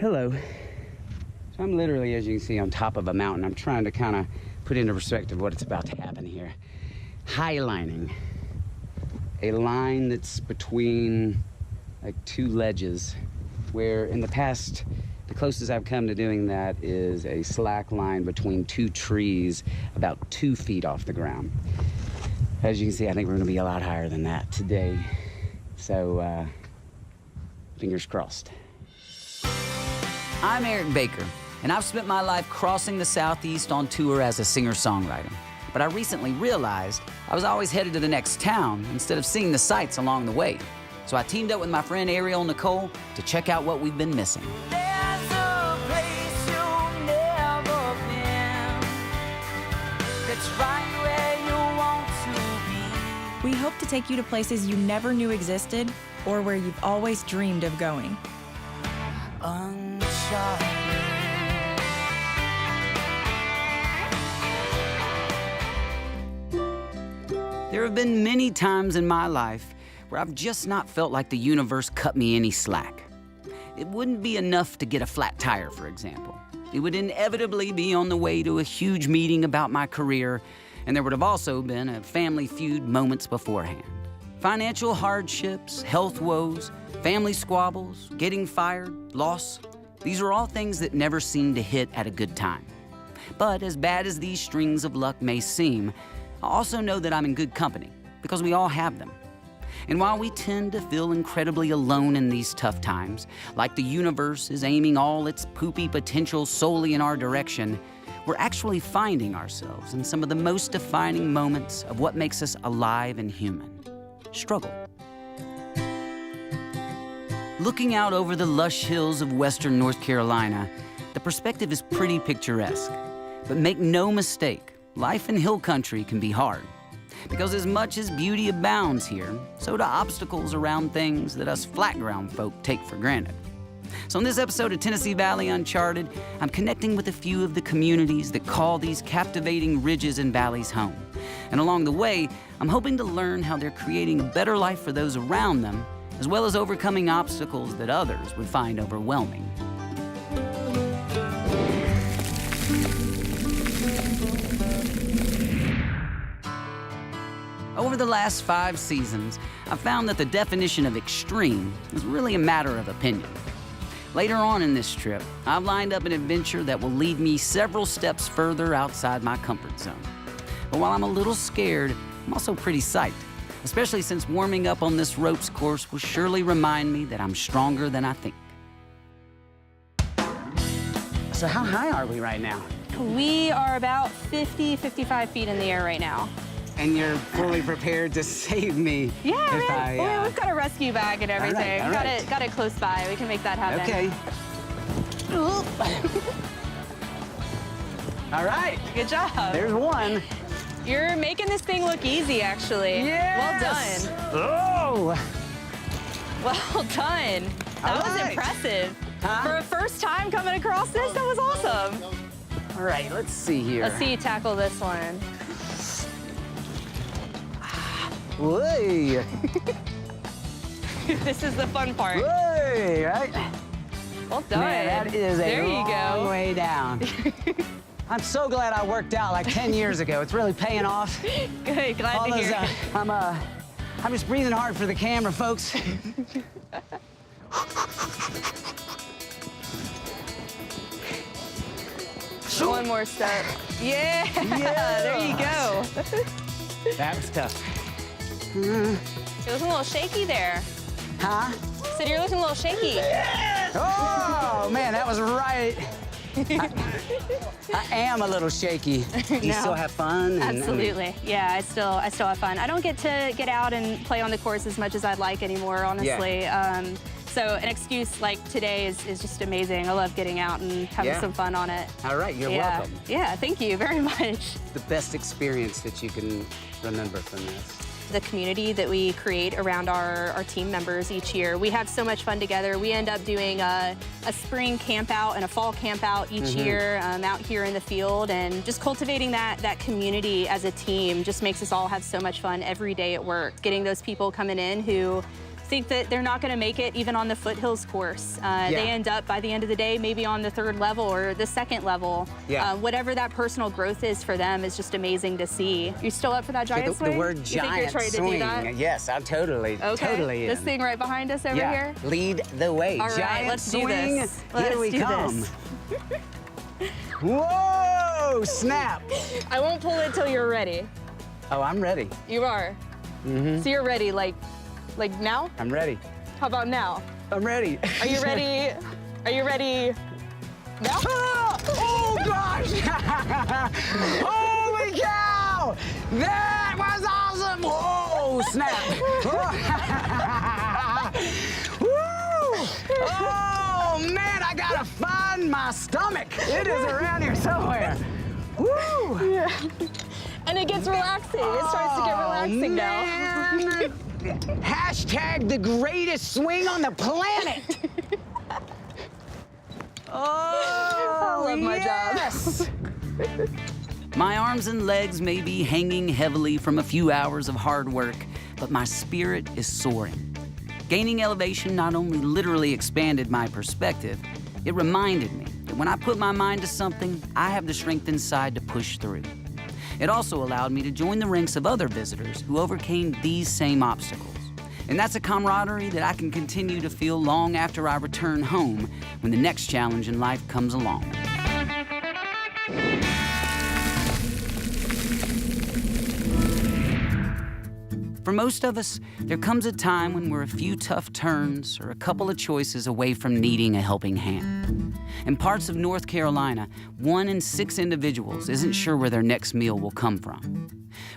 Hello. So I'm literally, as you can see, on top of a mountain. I'm trying to kind of put into perspective what it's about to happen here. Highlining. A line that's between like two ledges, where in the past, the closest I've come to doing that is a slack line between two trees about 2 feet off the ground. As you can see, I think we're gonna be a lot higher than that today. So, fingers crossed. I'm Erick Baker, and I've spent my life crossing the Southeast on tour as a singer-songwriter. But I recently realized I was always headed to the next town instead of seeing the sights along the way. So I teamed up with my friend Ariel Nicole to check out what we've been missing. There's a place you've never been that's right where you want to be. We hope to take you to places you never knew existed or where you've always dreamed of going. Uncharted. There have been many times in my life where I've just not felt like the universe cut me any slack. It wouldn't be enough to get a flat tire, for example. It would inevitably be on the way to a huge meeting about my career, and there would have also been a family feud moments beforehand. Financial hardships, health woes, family squabbles, getting fired, loss. These are all things that never seem to hit at a good time. But as bad as these strings of luck may seem, I also know that I'm in good company, because we all have them. And while we tend to feel incredibly alone in these tough times, like the universe is aiming all its poopy potential solely in our direction, we're actually finding ourselves in some of the most defining moments of what makes us alive and human: struggle. Looking out over the lush hills of western North Carolina, the perspective is pretty picturesque. But make no mistake, life in hill country can be hard. Because as much as beauty abounds here, so do obstacles around things that us flat ground folk take for granted. So in this episode of Tennessee Valley Uncharted, I'm connecting with a few of the communities that call these captivating ridges and valleys home. And along the way, I'm hoping to learn how they're creating a better life for those around them, as well as overcoming obstacles that others would find overwhelming. Over the last 5 seasons, I've found that the definition of extreme is really a matter of opinion. Later on in this trip, I've lined up an adventure that will lead me several steps further outside my comfort zone. But while I'm a little scared, I'm also pretty psyched, especially since warming up on this ropes course will surely remind me that I'm stronger than I think. So how high are we right now? We are about 50, 55 feet in the air right now. And you're fully prepared to save me. Yeah, if right. Well, we've got a rescue bag and everything. All right. Got it close by. We can make that happen. Okay. All right. Good job. There's one. You're making this thing look easy, actually. Yes. Well done. Oh. Well done. That All was right. impressive. Huh? For a first time coming across this, that was awesome. All right, let's see here. Let's see you tackle this one. Way. This is the fun part. Way, right? Well done. Man, that is a there you long go. way down. I'm so glad I worked out like 10 years ago. It's really paying off. Good, glad to hear it. I'm just breathing hard for the camera, folks. One more step. Yeah, there you go. That was tough. You're looking a little shaky there. Huh? Said you're looking a little shaky. Oh, man, that was right. I am a little shaky. Do you No. still have fun? Absolutely. Yeah, I still have fun. I don't get to get out and play on the course as much as I'd like anymore, honestly. Yeah. So an excuse like today is just amazing. I love getting out and having some fun on it. All right, you're welcome. Yeah, thank you very much. The best experience that you can remember from this. The community that we create around our team members each year. We have so much fun together. We end up doing a spring camp out and a fall camp out each year out here in the field, and just cultivating that community as a team just makes us all have so much fun every day at work. Getting those people coming in who think that they're not going to make it even on the foothills course. They end up, by the end of the day, maybe on the 3rd level or the 2nd level. Yeah. Whatever that personal growth is for them is just amazing to see. You still up for that giant swing? The word you giant think you're trying swing. to do that? Yes, I'm totally This in. thing right behind us over here? Lead the way. All right, Giant let's swing. do this. Here we come. This. Whoa, snap. I won't pull it till you're ready. Oh, I'm ready. You are? Mm-hmm. So you're ready, like now? I'm ready. How about now? I'm ready. Are you ready? Are you ready now? Oh, gosh. Holy cow. That was awesome. Whoa, snap. Woo. Oh, man, I gotta find my stomach. It is around here somewhere. Woo. Yeah. And it gets relaxing. It starts to get relaxing now. Hashtag the greatest swing on the planet. Oh, I love my yes. My arms and legs may be hanging heavily from a few hours of hard work, but my spirit is soaring. Gaining elevation not only literally expanded my perspective, it reminded me that when I put my mind to something, I have the strength inside to push through. It also allowed me to join the ranks of other visitors who overcame these same obstacles. And that's a camaraderie that I can continue to feel long after I return home when the next challenge in life comes along. For most of us, there comes a time when we're a few tough turns or a couple of choices away from needing a helping hand. In parts of North Carolina, 1 in 6 individuals isn't sure where their next meal will come from.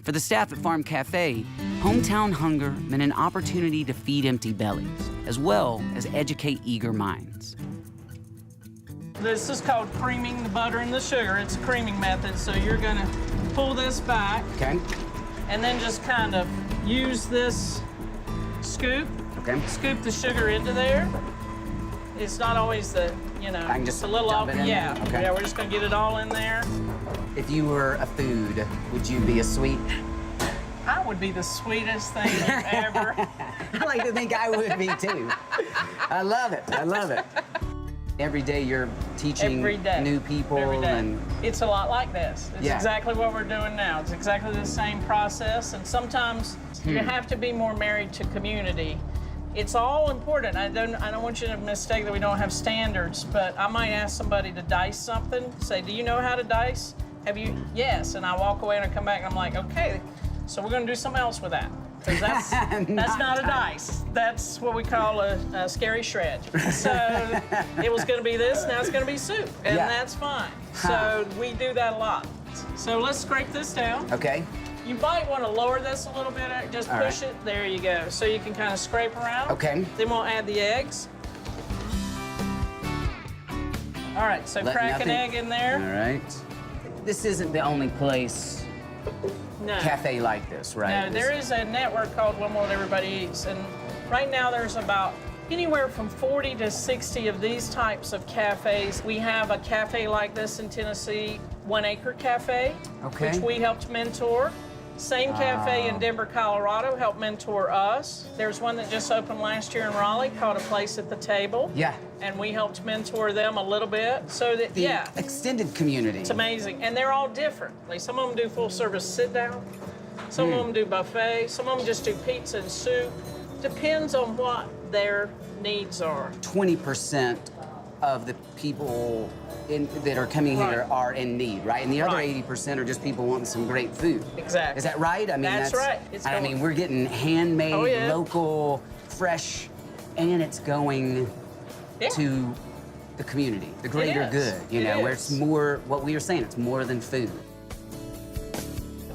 For the staff at F.A.R.M Cafe, hometown hunger meant an opportunity to feed empty bellies, as well as educate eager minds. This is called creaming the butter and the sugar. It's a creaming method, so you're gonna pull this back. Okay. And then just kind of use this scoop. Okay. Scoop the sugar into there. It's not always the, I can just a little dump off. it in Yeah. there? Okay. Yeah, we're just gonna get it all in there. If you were a food, would you be a sweet? I would be the sweetest thing ever. I like to think I would be too. I love it. I love it. Every day you're teaching Every day. new people Every day. and It's a lot like this. It's Yeah. exactly what we're doing now. It's exactly the same process, and sometimes you have to be more married to community. It's all important. I don't want you to mistake that we don't have standards, but I might ask somebody to dice something, say, do you know how to dice? Have you? Yes, and I walk away and I come back and I'm like, okay, so we're gonna do something else with that. Because that's not a dice. That's what we call a scary shred. So it was gonna be this, now it's gonna be soup, and Yeah. that's fine. So we do that a lot. So let's scrape this down. okay. You might want to lower this a little bit, just All push right. it, there you go. So you can kind of scrape around. Okay. Then we'll add the eggs. All right, so Let crack nothing- an egg in there. All right. This isn't the only place No. cafe like this, right? No, there is a network called One World Everybody Eats, and right now there's about anywhere from 40 to 60 of these types of cafes. We have a cafe like this in Tennessee, 1 Acre Cafe, Okay. which we helped mentor. Same cafe in Denver, Colorado helped mentor us. There's one that just opened last year in Raleigh called A Place at the Table. Yeah. And we helped mentor them a little bit. So that, The yeah, extended community. it's amazing. And they're all different. Like some of them do full service sit down. Some of them do buffet. Some of them just do pizza and soup. Depends on what their needs are. 20% of the people that are coming here Right. are in need, right? And the other Right. 80% are just people wanting some great food. Exactly. Is that right? I mean, That's right. It's I mean, going- we're getting handmade, Oh, yeah. local, fresh, and it's going Yeah. to the community, the greater is. good, you It know, where it's is. more, what we were saying, it's more than food.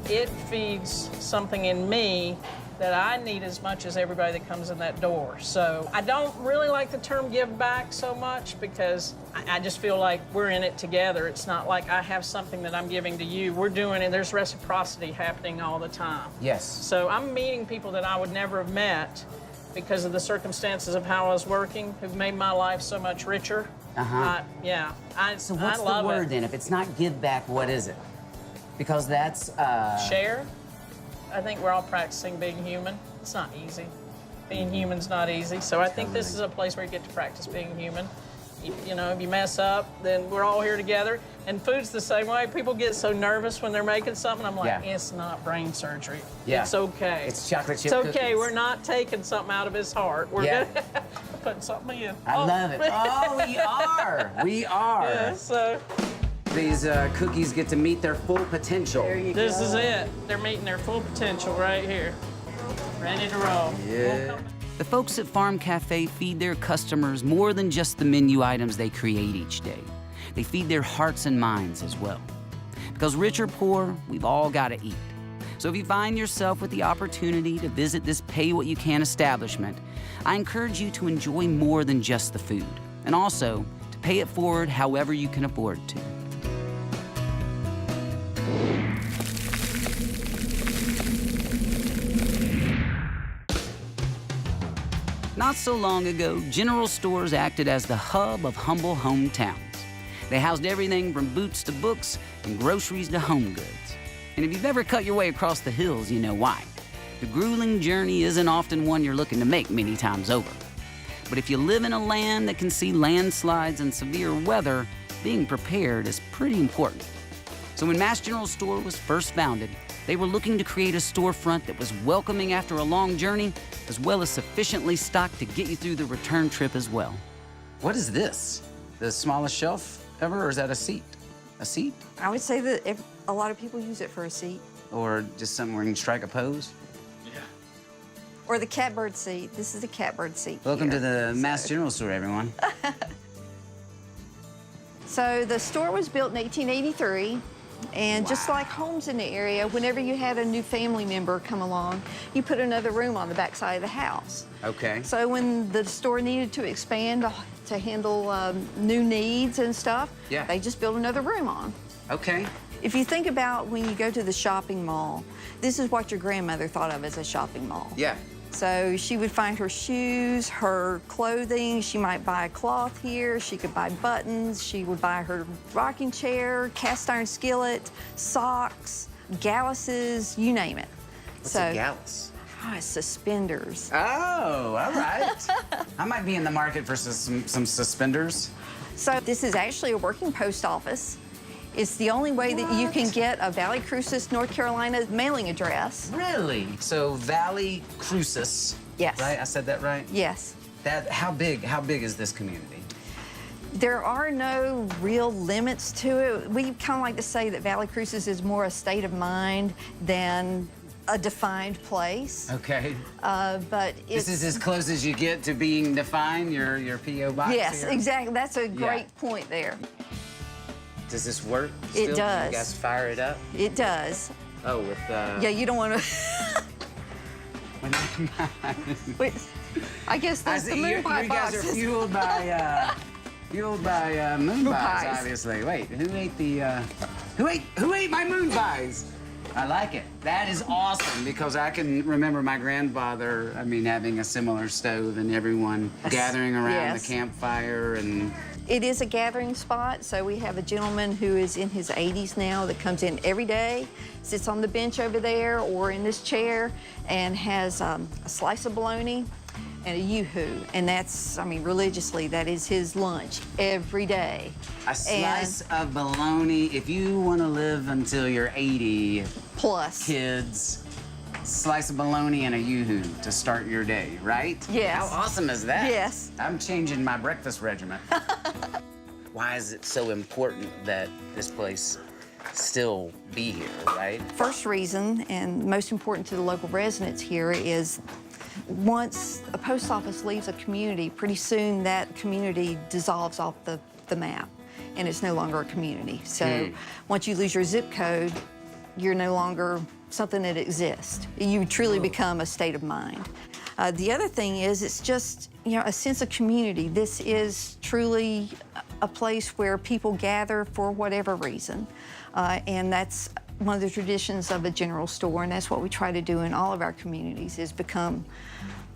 It feeds something in me that I need as much as everybody that comes in that door. So I don't really like the term give back so much because I just feel like we're in it together. It's not like I have something that I'm giving to you. We're doing it. There's reciprocity happening all the time. Yes. So I'm meeting people that I would never have met because of the circumstances of how I was working, who've made my life so much richer. Uh-huh. So what's I the love word it. then? If it's not give back, what is it? Because that's, Share. I think we're all practicing being human. It's not easy. being human's not easy. So I think this is a place where you get to practice being human. You know, if you mess up, then we're all here together. And food's the same way. People get so nervous when they're making something. I'm like, it's not brain surgery. Yeah. It's okay. It's chocolate chip It's okay. cookies. We're not taking something out of his heart. We're putting something in. I love it. Oh, we are. We are. Yeah, so These cookies get to meet their full potential. this is it. They're meeting their full potential right here. Ready to roll. Yeah. The folks at F.A.R.M Cafe feed their customers more than just the menu items they create each day. They feed their hearts and minds as well. Because rich or poor, we've all got to eat. So if you find yourself with the opportunity to visit this pay-what-you-can establishment, I encourage you to enjoy more than just the food, and also to pay it forward however you can afford to. Not so long ago, general stores acted as the hub of humble hometowns. They housed everything from boots to books and groceries to home goods. And if you've ever cut your way across the hills, you know why. The grueling journey isn't often one you're looking to make many times over. But if you live in a land that can see landslides and severe weather, being prepared is pretty important. So when Mast General store was first founded, they were looking to create a storefront that was welcoming after a long journey, as well as sufficiently stocked to get you through the return trip as well. What is this? The smallest shelf ever, or is that a seat? A seat? I would say that a lot of people use it for a seat. Or just something where you can strike a pose? Or the catbird seat. This is the catbird seat. Welcome here. to the Mast General store, everyone. So the store was built in 1883. And just like homes in the area, whenever you had a new family member come along, you put another room on the back side of the house. Okay. So when the store needed to expand to handle new needs and stuff, they just built another room on. Okay. If you think about when you go to the shopping mall, this is what your grandmother thought of as a shopping mall. Yeah. So she would find her shoes, her clothing. She might buy a cloth here. She could buy buttons. She would buy her rocking chair, cast iron skillet, socks, galluses, you name it. What's a gallus? Oh, it's suspenders. Oh, all right. I might be in the market for some suspenders. So this is actually a working post office. It's the only way that you can get a Valle Crucis, North Carolina mailing address. Really? So Valle Crucis. Yes. Right? I said that right? Yes. How big is this community? There are no real limits to it. We kind of like to say that Valle Crucis is more a state of mind than a defined place. Okay. But it's... This is as close as you get to being defined, your P.O. box Yes, here? exactly. That's a great point there. Does this work It still? does. You guys fire it up? It does. Oh, with Yeah, you don't want to... Wait, I guess that's the moon pie you guys boxes. are fueled by moon pies, pies. obviously. Wait, who ate the who ate my moon pies? I like it. That is awesome because I can remember my grandfather, having a similar stove and everyone gathering around the campfire and It is a gathering spot, so we have a gentleman who is in his 80s now that comes in every day, sits on the bench over there or in this chair, and has a slice of bologna and a yoo-hoo. And that's, religiously, that is his lunch every day. A slice of bologna. If you want to live until you're 80, plus kids, slice of bologna and a yoo-hoo to start your day, right? Yes. How awesome is that? Yes. I'm changing my breakfast regimen. Why is it so important that this place still be here, right? First reason, and most important to the local residents here, is once a post office leaves a community, pretty soon that community dissolves off the map, and it's no longer a community. So once you lose your zip code, you're no longer something that exists. You truly become a state of mind. The other thing is it's just, a sense of community. This is truly a place where people gather for whatever reason. And that's one of the traditions of a general store, and that's what we try to do in all of our communities, is become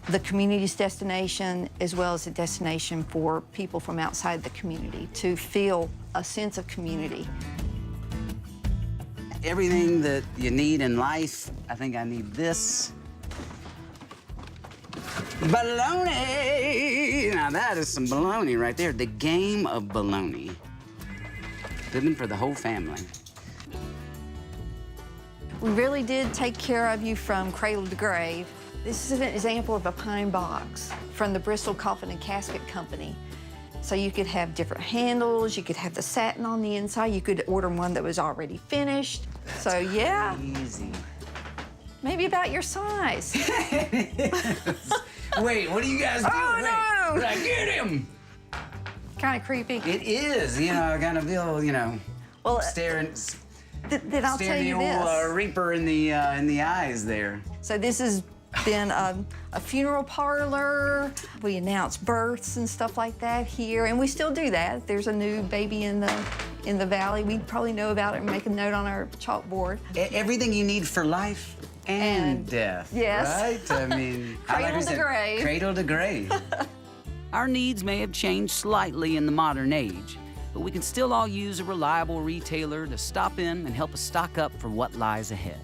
the community's destination as well as a destination for people from outside the community to feel a sense of community. Everything that you need in life, I think I need this. Baloney! Now that is some baloney right there. The game of baloney. Living for the whole family. We really did take care of you from cradle to grave. This is an example of a pine box from the Bristol Coffin and Casket Company. So you could have different handles, you could have the satin on the inside, you could order one that was already finished. So yeah, Easy. maybe about your size. Wait, what do you guys do? Oh, no! Right, get him! Kind of creepy. It is, you know, I kind of feel, you know, Well, staring then I'll tell the you old this. reaper in the eyes there. So this has been a funeral parlor. We announce births and stuff like that here, and we still do that. If there's a new baby in the valley, we'd probably know about it and make a note on our chalkboard. Everything you need for life and death. Yes. Right? I mean, Cradle to grave. Cradle to grave. Our needs may have changed slightly in the modern age, but we can still all use a reliable retailer to stop in and help us stock up for what lies ahead.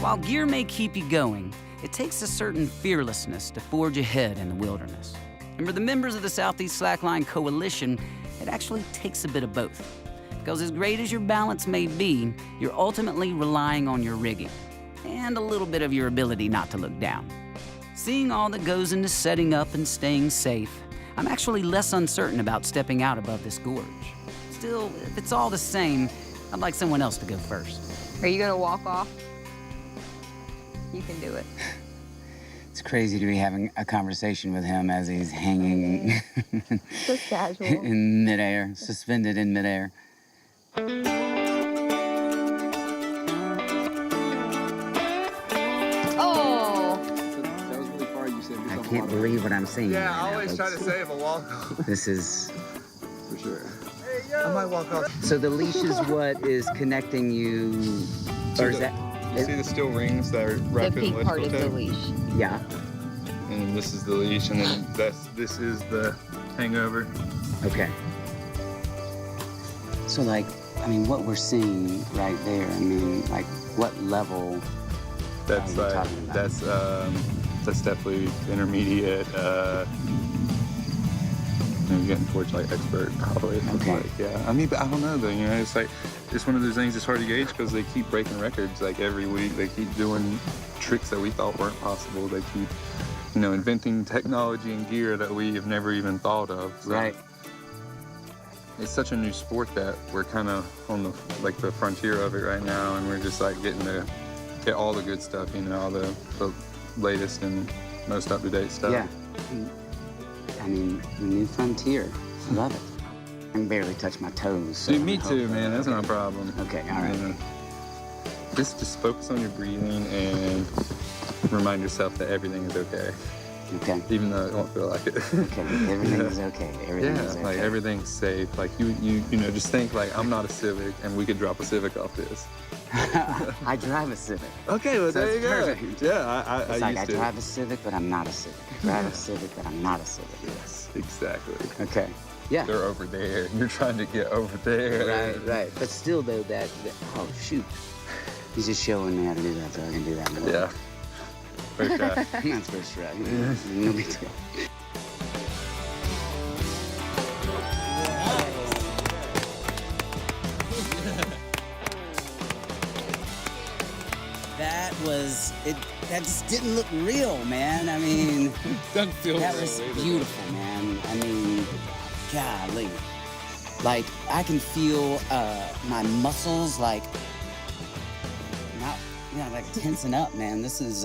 While gear may keep you going, it takes a certain fearlessness to forge ahead in the wilderness. And for the members of the Southeast Slackline Coalition, it actually takes a bit of both. Because as great as your balance may be, you're ultimately relying on your rigging and a little bit of your ability not to look down. Seeing all that goes into setting up and staying safe, I'm actually less uncertain about stepping out above this gorge. Still, if it's all the same, I'd like someone else to go first. Are you gonna walk off? You can do it. It's crazy to be having a conversation with him as he's hanging Just casual. in midair, suspended in midair. Oh! That was really far. You said I can't believe what I'm seeing. Yeah, right I now, always try to folks. save a walk off. This is. For sure. I might walk off. So the leash is what is connecting you, or is that? You see the steel rings that are wrapped in electrical tape? leash. Yeah. And this is the leash, and then this is the hangover. Okay. So like, I mean, what we're seeing right there. I mean, like, what level? That's What are you like talking about? that's definitely intermediate. You're getting towards like expert probably. Okay. Like, yeah. I mean, but I don't know though. You know, it's like it's one of those things that's hard to gauge because they keep breaking records like every week. They keep doing tricks that we thought weren't possible. They keep, you know, inventing technology and gear that we have never even thought of. So Right. it's such a new sport that we're kind of on the frontier of it right now, and we're just like getting to get all the good stuff, you know, all the latest and most up-to-date stuff. Yeah. I mean, the new frontier. I love it. I can barely touch my toes. So Dude, me I hope too, that- man. That's not a problem. Okay, all right. You know, just focus on your breathing and remind yourself that everything is okay, Okay. even though it won't feel like it. Okay. Everything is okay. Everything Yeah, is okay. like everything's safe. Like you know, just think like I'm not a Civic, and we could drop a Civic off this. I drive a Civic. Okay, well So there it's you go. perfect. Yeah, I It's like used I to. drive a Civic, but I'm not a Civic. I drive a Civic, but I'm not a Civic. Yes, exactly. Okay. Yeah. They're over there. You're trying to get over there. Right. But still, though, that oh shoot, he's just showing me how to do that, so I can do that. More. Yeah. First shot. That's first try. No big deal. That was it. That just didn't look real, man. I mean, Doesn't feel that real was either. beautiful, man. I mean, golly, like I can feel my muscles like not, like tensing up, man. This is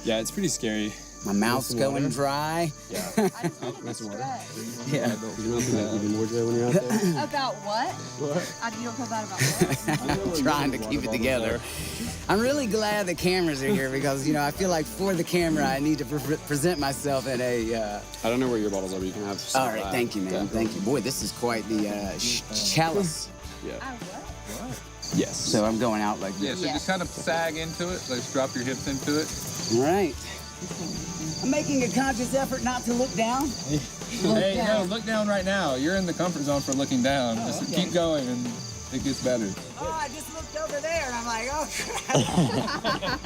Yeah, it's pretty scary. my mouth's going dry. Yeah. Nice and water. Yeah. You don't feel like even more dry when you're out there? About what? What? You don't feel bad about what? I'm trying to keep it together. I'm really glad the cameras are here because, you know, I feel like for the camera, I need to present myself in a... I don't know where your bottles are, but you can have some. All right, thank you, man. Yeah. Thank you. Boy, this is quite the chalice. Yeah. Yes. So I'm going out like Yeah, this. so just kind of sag into it. Like drop your hips into it. All right. I'm making a conscious effort not to look down. Hey, no, look down right now. You're in the comfort zone for looking down. Just okay. keep going and it gets better. Oh, I just looked over there and I'm like, oh, crap.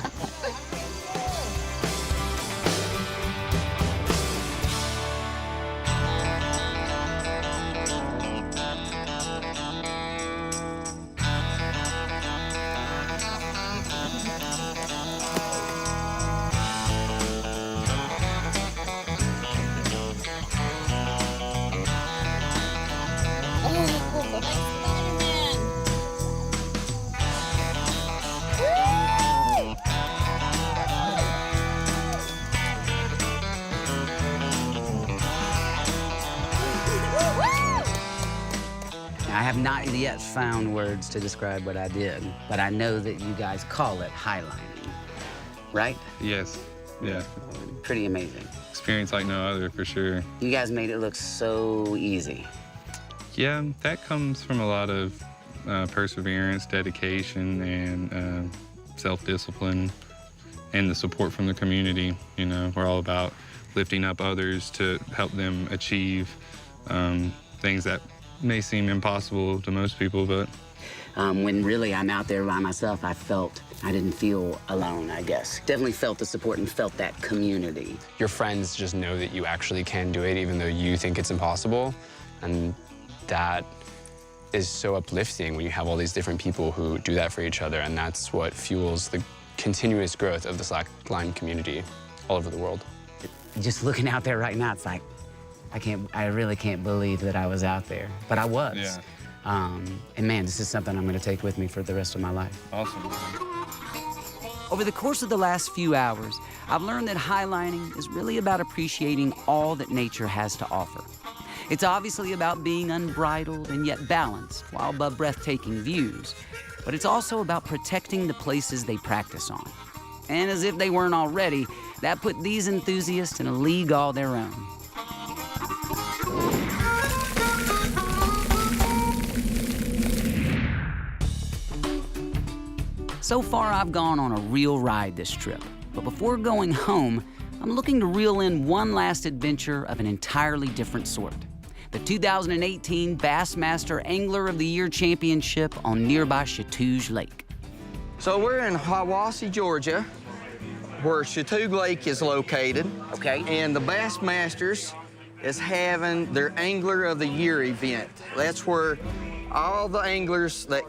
I have not yet found words to describe what I did, but I know that you guys call it highlining, right? Yes. Yeah. Pretty amazing. Experience like no other, for sure. You guys made it look so easy. Yeah, that comes from a lot of perseverance, dedication, and self-discipline, and the support from the community. You know, we're all about lifting up others to help them achieve things that may seem impossible to most people, but... When really I'm out there by myself, I didn't feel alone, I guess. Definitely felt the support and felt that community. Your friends just know that you actually can do it, even though you think it's impossible. And that is so uplifting when you have all these different people who do that for each other. And that's what fuels the continuous growth of the slackline community all over the world. Just looking out there right now, it's like, I really can't believe that I was out there, but I was. Yeah. And man, this is something I'm gonna take with me for the rest of my life. Awesome. Over the course of the last few hours, I've learned that highlining is really about appreciating all that nature has to offer. It's obviously about being unbridled and yet balanced while above breathtaking views, but it's also about protecting the places they practice on. And as if they weren't already, that put these enthusiasts in a league all their own. So far, I've gone on a real ride this trip. But before going home, I'm looking to reel in one last adventure of an entirely different sort. The 2018 Bassmaster Angler of the Year Championship on nearby Chatuge Lake. So we're in Hiwassee, Georgia, where Chatuge Lake is located. Okay. And the Bassmasters is having their Angler of the Year event. That's where all the anglers that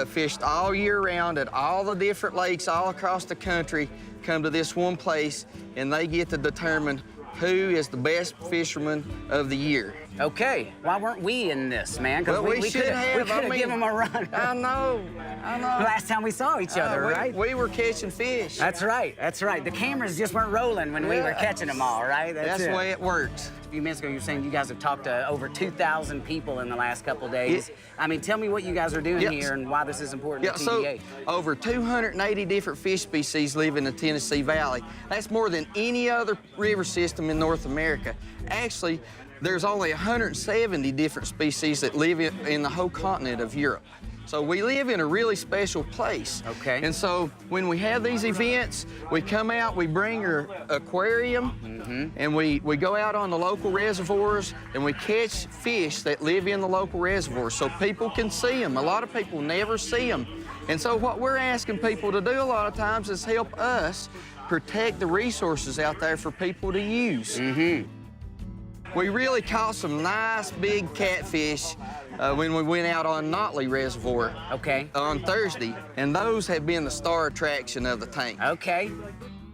fished all year round at all the different lakes all across the country come to this one place, and they get to determine who is the best fisherman of the year. Okay, why weren't we in this, man? Well, we should have. We could have given them a run. I know. Last time we saw each other, right? We were catching fish. That's right, that's right. The cameras just weren't rolling when we were catching them all, right? That's the way it works. A few minutes ago, you were saying you guys have talked to over 2,000 people in the last couple days. I mean, tell me what you guys are doing here and why this is important to TDA. So over 280 different fish species live in the Tennessee Valley. That's more than any other river system in North America. Actually, there's only 170 different species that live in the whole continent of Europe. So we live in a really special place. Okay. And so when we have these events, we come out, we bring our aquarium, and we go out on the local reservoirs, and we catch fish that live in the local reservoirs so people can see them. A lot of people never see them. And so what we're asking people to do a lot of times is help us protect the resources out there for people to use. We really caught some nice big catfish when we went out on Notley Reservoir on Thursday, and those have been the star attraction of the tank. Okay.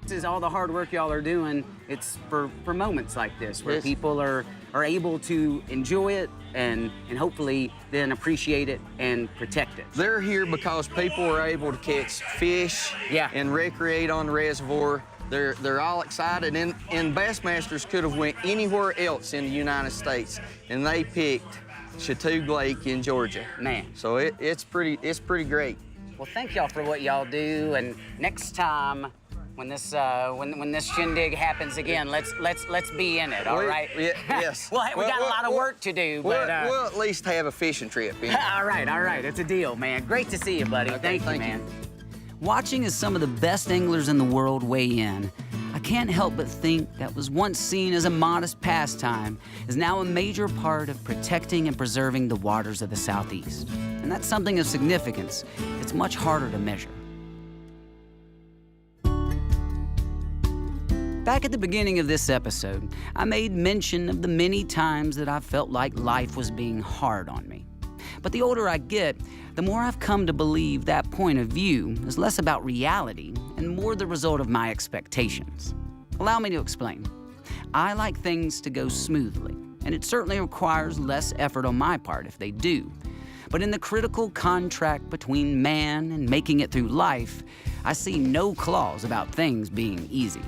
This is all the hard work y'all are doing. It's for moments like this where people are able to enjoy it and hopefully then appreciate it and protect it. They're here because people are able to catch fish and recreate on the reservoir. They're all excited, and Bassmasters could have went anywhere else in the United States, and they picked Chatuge Lake in Georgia. Man. So it's pretty great. Well, thank y'all for what y'all do, and next time when this when this shindig happens again, let's be in it, all right? Yes. Well, we got a lot of work to do, but we'll at least have a fishing trip. all right, it's a deal, man. Great to see you, buddy. Thank you, man. Watching as some of the best anglers in the world weigh in, I can't help but think that was once seen as a modest pastime is now a major part of protecting and preserving the waters of the Southeast. And that's something of significance. It's much harder to measure. Back at the beginning of this episode, I made mention of the many times that I felt like life was being hard on me. But the older I get, the more I've come to believe that point of view is less about reality and more the result of my expectations. Allow me to explain. I like things to go smoothly, and it certainly requires less effort on my part if they do. But in the critical contract between man and making it through life, I see no clause about things being easy.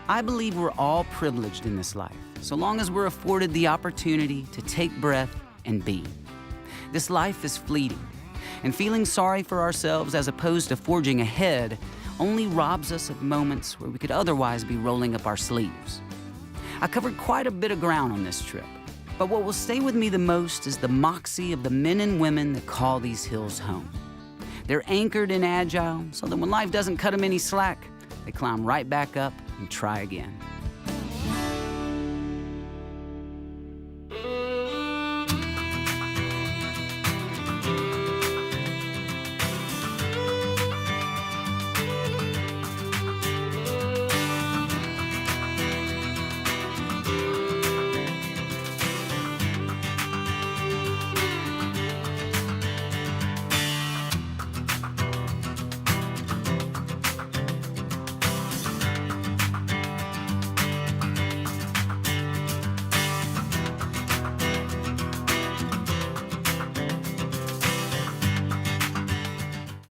I believe we're all privileged in this life, so long as we're afforded the opportunity to take breath and be. This life is fleeting, and feeling sorry for ourselves as opposed to forging ahead only robs us of moments where we could otherwise be rolling up our sleeves. I covered quite a bit of ground on this trip, but what will stay with me the most is the moxie of the men and women that call these hills home. They're anchored and agile, so that when life doesn't cut them any slack, they climb right back up and try again.